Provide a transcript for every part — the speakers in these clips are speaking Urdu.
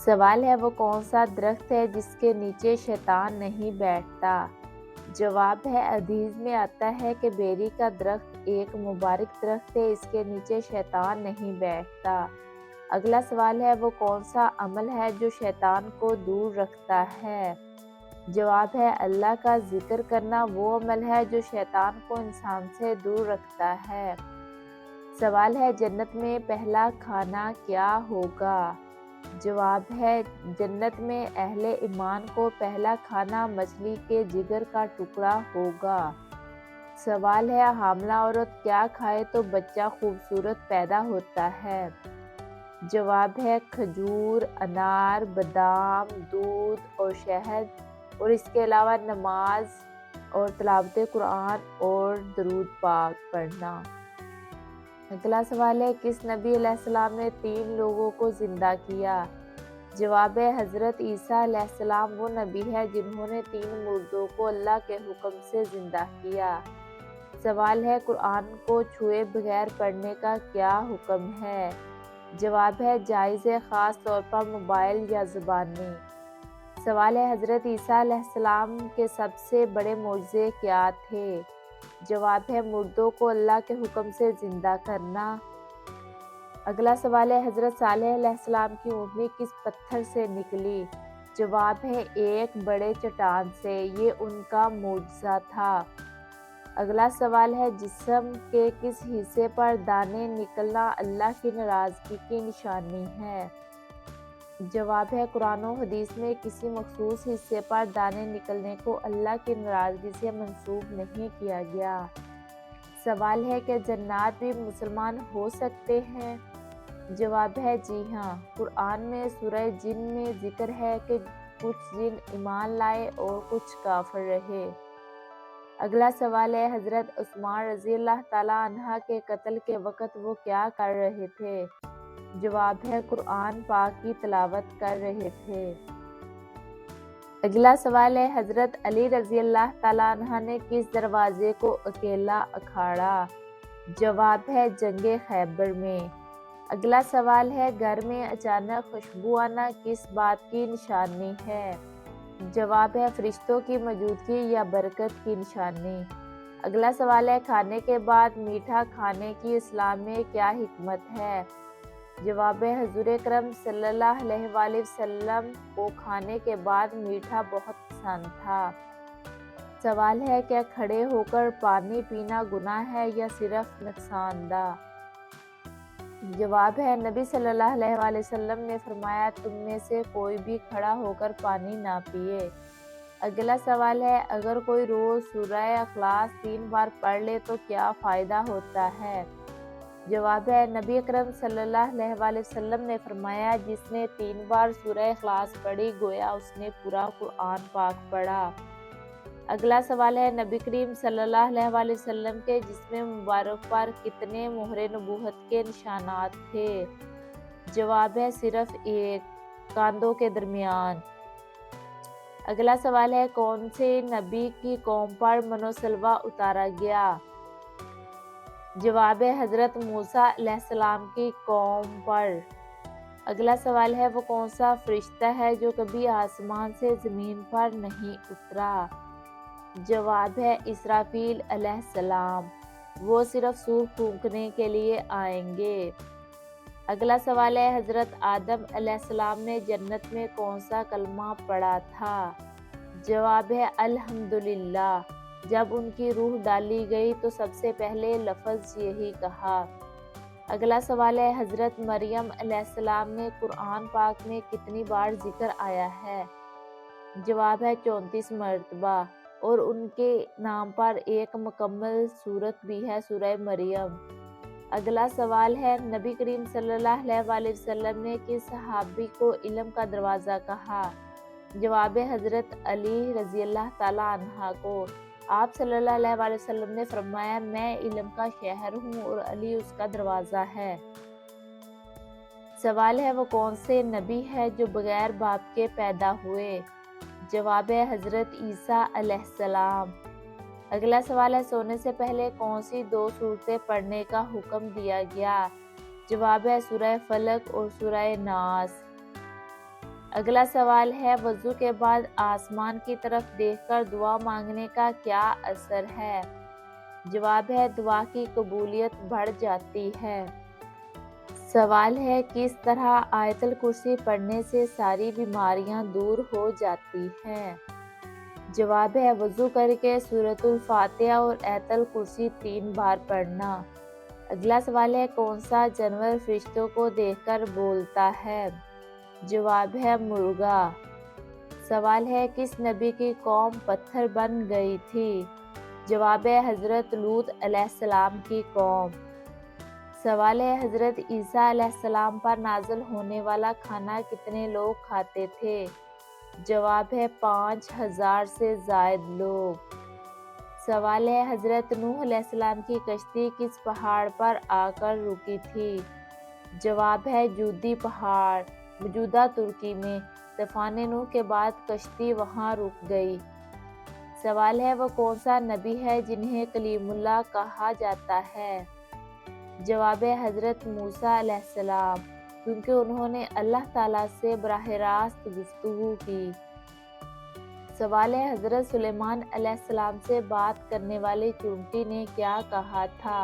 سوال ہے وہ کون سا درخت ہے جس کے نیچے شیطان نہیں بیٹھتا؟ جواب ہے حدیث میں آتا ہے کہ بیری کا درخت ایک مبارک درخت ہے، اس کے نیچے شیطان نہیں بیٹھتا۔ اگلا سوال ہے وہ کون سا عمل ہے جو شیطان کو دور رکھتا ہے؟ جواب ہے اللہ کا ذکر کرنا وہ عمل ہے جو شیطان کو انسان سے دور رکھتا ہے۔ سوال ہے جنت میں پہلا کھانا کیا ہوگا؟ جواب ہے جنت میں اہل ایمان کو پہلا کھانا مچھلی کے جگر کا ٹکڑا ہوگا۔ سوال ہے حاملہ عورت کیا کھائے تو بچہ خوبصورت پیدا ہوتا ہے؟ جواب ہے کھجور، انار، بادام، دودھ اور شہد، اور اس کے علاوہ نماز اور تلاوت قرآن اور درود پاک پڑھنا۔ اگلا سوال ہے کس نبی علیہ السلام نے 3 لوگوں کو زندہ کیا؟ جواب ہے حضرت عیسیٰ علیہ السلام وہ نبی ہے جنہوں نے 3 مردوں کو اللہ کے حکم سے زندہ کیا۔ سوال ہے قرآن کو چھوئے بغیر پڑھنے کا کیا حکم ہے؟ جواب ہے جائز ہے، خاص طور پر موبائل یا زبانی۔ سوال ہے حضرت عیسیٰ علیہ السلام کے سب سے بڑے معجزے کیا تھے؟ جواب ہے مردوں کو اللہ کے حکم سے زندہ کرنا۔ اگلا سوال ہے حضرت صالح علیہ السلام کی اونٹنی کس پتھر سے نکلی؟ جواب ہے ایک بڑے چٹان سے، یہ ان کا معجزہ تھا۔ اگلا سوال ہے جسم کے کس حصے پر دانے نکلنا اللہ کی ناراضگی کی نشانی ہے؟ جواب ہے قرآن و حدیث میں کسی مخصوص حصے پر دانے نکلنے کو اللہ کی ناراضگی سے منسوب نہیں کیا گیا۔ سوال ہے کہ جنات بھی مسلمان ہو سکتے ہیں؟ جواب ہے جی ہاں، قرآن میں سورہ جن میں ذکر ہے کہ کچھ جن ایمان لائے اور کچھ کافر رہے۔ اگلا سوال ہے حضرت عثمان رضی اللہ تعالیٰ عنہ کے قتل کے وقت وہ کیا کر رہے تھے؟ جواب ہے قرآن پاک کی تلاوت کر رہے تھے۔ اگلا سوال ہے حضرت علی رضی اللہ تعالیٰ عنہ نے کس دروازے کو اکیلا اکھاڑا؟ جواب ہے جنگ خیبر میں۔ اگلا سوال ہے گھر میں اچانک خوشبو آنا کس بات کی نشانی ہے؟ جواب ہے فرشتوں کی موجودگی یا برکت کی نشانی۔ اگلا سوال ہے کھانے کے بعد میٹھا کھانے کی اسلام میں کیا حکمت ہے؟ جواب ہے حضور اکرم صلی اللہ علیہ وآلہ وسلم کو کھانے کے بعد میٹھا بہت پسند تھا۔ سوال ہے کیا کھڑے ہو کر پانی پینا گناہ ہے یا صرف نقصان دہ؟ جواب ہے نبی صلی اللہ علیہ وآلہ وسلم نے فرمایا تم میں سے کوئی بھی کھڑا ہو کر پانی نہ پیے۔ اگلا سوال ہے اگر کوئی روز سورہ اخلاص 3 بار پڑھ لے تو کیا فائدہ ہوتا ہے؟ جواب ہے نبی اکرم صلی اللہ علیہ وآلہ وسلم نے فرمایا جس نے 3 بار سورہ اخلاص پڑھی گویا اس نے پورا قرآن پاک پڑھا۔ اگلا سوال ہے نبی کریم صلی اللہ علیہ وآلہ وسلم کے جسم مبارک پر کتنے مہر نبوت کے نشانات تھے؟ جواب ہے صرف ایک، کاندھوں کے درمیان۔ اگلا سوال ہے کون سے نبی کی قوم پر من و سلوہ اتارا گیا؟ جواب ہے حضرت موسیٰ علیہ السلام کی قوم پر۔ اگلا سوال ہے وہ کون سا فرشتہ ہے جو کبھی آسمان سے زمین پر نہیں اترا؟ جواب ہے اسرافیل علیہ السلام، وہ صرف سور پھونکنے کے لیے آئیں گے۔ اگلا سوال ہے حضرت آدم علیہ السلام نے جنت میں کون سا کلمہ پڑھا تھا؟ جواب ہے الحمدللہ، جب ان کی روح ڈالی گئی تو سب سے پہلے لفظ یہی کہا۔ اگلا سوال ہے حضرت مریم علیہ السلام نے قرآن پاک میں کتنی بار ذکر آیا ہے؟ جواب ہے 34 مرتبہ، اور ان کے نام پر ایک مکمل سورت بھی ہے سورہ مریم۔ اگلا سوال ہے نبی کریم صلی اللہ علیہ وآلہ وسلم نے کس صحابی کو علم کا دروازہ کہا؟ جواب ہے حضرت علی رضی اللہ تعالیٰ عنہ کو۔ آپ صلی اللہ علیہ وآلہ وسلم نے فرمایا میں علم کا شہر ہوں اور علی اس کا دروازہ ہے۔ سوال ہے وہ کون سے نبی ہے جو بغیر باپ کے پیدا ہوئے؟ جواب ہے حضرت عیسیٰ علیہ السلام۔ اگلا سوال ہے سونے سے پہلے کون سی 2 سورتیں پڑھنے کا حکم دیا گیا؟ جواب ہے سورہ فلق اور سورہ ناس۔ اگلا سوال ہے وضو کے بعد آسمان کی طرف دیکھ کر دعا مانگنے کا کیا اثر ہے؟ جواب ہے دعا کی قبولیت بڑھ جاتی ہے۔ سوال ہے کس طرح آیت الکرسی پڑھنے سے ساری بیماریاں دور ہو جاتی ہیں؟ جواب ہے وضو کر کے سورۃ الفاتحہ اور آیت الکرسی 3 بار پڑھنا۔ اگلا سوال ہے کون سا جانور فرشتوں کو دیکھ کر بولتا ہے؟ جواب ہے مرغا۔ سوال ہے کس نبی کی قوم پتھر بن گئی تھی؟ جواب ہے حضرت لوط علیہ السلام کی قوم۔ سوال ہے حضرت عیسیٰ علیہ السلام پر نازل ہونے والا کھانا کتنے لوگ کھاتے تھے؟ جواب ہے 5000 سے زائد لوگ۔ سوال ہے حضرت نوح علیہ السلام کی کشتی کس پہاڑ پر آ کر رکی تھی؟ جواب ہے جودی پہاڑ موجودہ ترکی میں۔ طوفان نوح کے بعد کشتی وہاں رک گئی۔ سوال ہے وہ کون سا نبی ہے جنہیں کلیم اللہ کہا جاتا ہے؟ جواب ہے حضرت موسیٰ علیہ السلام، کیونکہ انہوں نے اللہ تعالیٰ سے براہ راست گفتگو کی۔ سوال ہے حضرت سلیمان علیہ السلام سے بات کرنے والی چونٹی نے کیا کہا تھا؟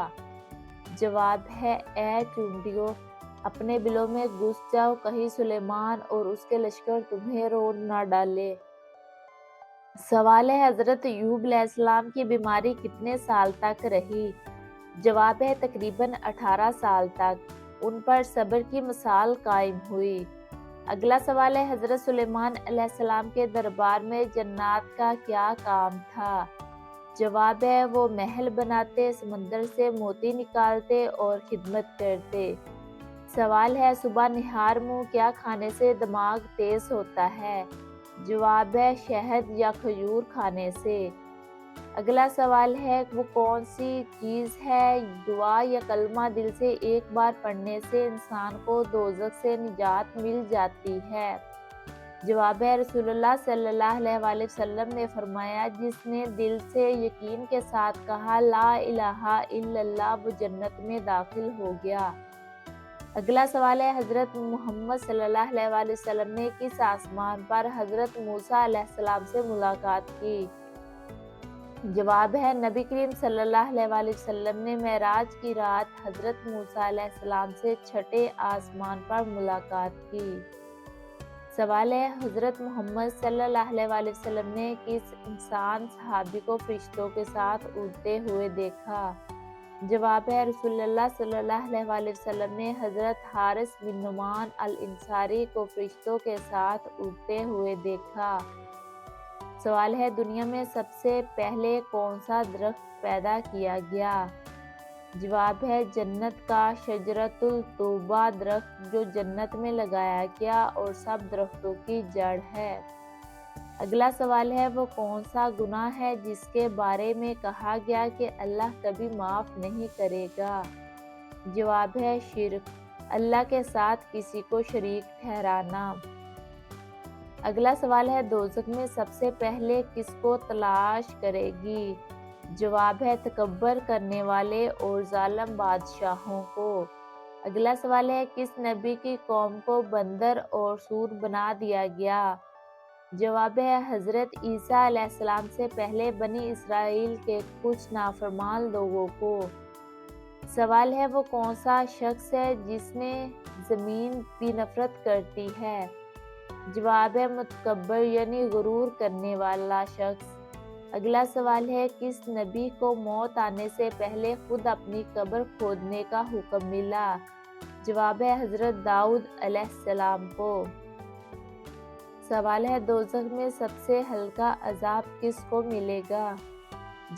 جواب ہے اے چونٹیوں اپنے بلوں میں گھس جاؤ کہیں سلیمان اور اس کے لشکر تمہیں روڑ نہ ڈالے۔ سوال ہے حضرت ایوب علیہ السلام کی بیماری کتنے سال تک رہی؟ جواب ہے تقریباً 18 سال تک۔ ان پر صبر کی مثال قائم ہوئی۔ اگلا سوال ہے حضرت سلیمان علیہ السلام کے دربار میں جنات کا کیا کام تھا؟ جواب ہے وہ محل بناتے، سمندر سے موتی نکالتے اور خدمت کرتے۔ سوال ہے صبح نہار منہ کیا کھانے سے دماغ تیز ہوتا ہے؟ جواب ہے شہد یا کھجور کھانے سے۔ اگلا سوال ہے وہ کون سی چیز ہے دعا یا کلمہ دل سے ایک بار پڑھنے سے انسان کو دوزخ سے نجات مل جاتی ہے؟ جواب ہے رسول اللہ صلی اللہ علیہ وآلہ وسلم نے فرمایا جس نے دل سے یقین کے ساتھ کہا لا الہ الا اللہ وہ جنت میں داخل ہو گیا۔ اگلا سوال ہے حضرت محمد صلی اللہ علیہ وآلہ وسلم نے کس آسمان پر حضرت موسیٰ علیہ السلام سے ملاقات کی؟ جواب ہے نبی کریم صلی اللہ علیہ وآلہ وسلم نے معراج کی رات حضرت موسیٰ علیہ السلام سے چھٹے آسمان پر ملاقات کی۔ سوال ہے حضرت محمد صلی اللہ علیہ وآلہ وسلم نے کس انسان صحابی کو فرشتوں کے ساتھ اڑتے ہوئے دیکھا؟ جواب ہے رسول اللہ صلی اللہ علیہ وآلہ وسلم نے حضرت حارث بن نعمان الانصاری کو فرشتوں کے ساتھ اڑتے ہوئے دیکھا۔ سوال ہے دنیا میں سب سے پہلے کون سا درخت پیدا کیا گیا؟ جواب ہے جنت کا شجرۃ الطوبہ درخت جو جنت میں لگایا گیا اور سب درختوں کی جڑ ہے۔ اگلا سوال ہے وہ کون سا گناہ ہے جس کے بارے میں کہا گیا کہ اللہ کبھی معاف نہیں کرے گا؟ جواب ہے شرک، اللہ کے ساتھ کسی کو شریک ٹھہرانا۔ اگلا سوال ہے دوزخ میں سب سے پہلے کس کو تلاش کرے گی؟ جواب ہے تکبر کرنے والے اور ظالم بادشاہوں کو۔ اگلا سوال ہے کس نبی کی قوم کو بندر اور سور بنا دیا گیا؟ جواب ہے حضرت عیسیٰ علیہ السلام سے پہلے بنی اسرائیل کے کچھ نافرمان لوگوں کو۔ سوال ہے وہ کون سا شخص ہے جس نے زمین بھی نفرت کرتی ہے؟ جواب ہے متکبر یعنی غرور کرنے والا شخص۔ اگلا سوال ہے کس نبی کو موت آنے سے پہلے خود اپنی قبر کھودنے کا حکم ملا؟ جواب ہے حضرت داؤد علیہ السلام کو۔ سوال ہے دوزخ میں سب سے ہلکا عذاب کس کو ملے گا؟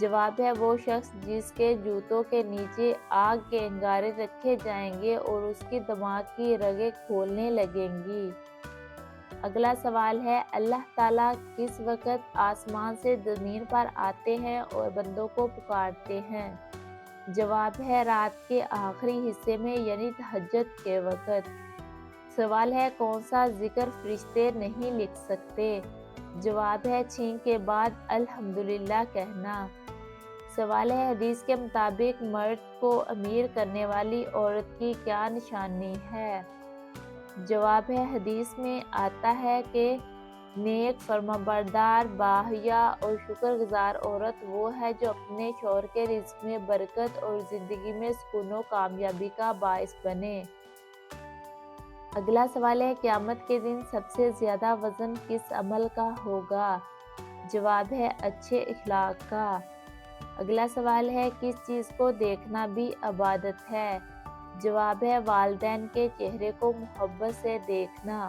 جواب ہے وہ شخص جس کے جوتوں کے نیچے آگ کے انگارے رکھے جائیں گے اور اس کی دماغ کی رگیں کھولنے لگیں گی۔ اگلا سوال ہے اللہ تعالیٰ کس وقت آسمان سے زمین پر آتے ہیں اور بندوں کو پکارتے ہیں؟ جواب ہے رات کے آخری حصے میں یعنی تہجد کے وقت۔ سوال ہے کون سا ذکر فرشتے نہیں لکھ سکتے؟ جواب ہے چھینک کے بعد الحمدللہ کہنا۔ سوال ہے حدیث کے مطابق مرد کو امیر کرنے والی عورت کی کیا نشانی ہے؟ جواب ہے حدیث میں آتا ہے کہ نیک فرمانبردار باحیا اور شکر گزار عورت وہ ہے جو اپنے شوہر کے رزق میں برکت اور زندگی میں سکون و کامیابی کا باعث بنے۔ اگلا سوال ہے قیامت کے دن سب سے زیادہ وزن کس عمل کا ہوگا؟ جواب ہے اچھے اخلاق کا۔ اگلا سوال ہے کس چیز کو دیکھنا بھی عبادت ہے؟ جواب ہے والدین کے چہرے کو محبت سے دیکھنا۔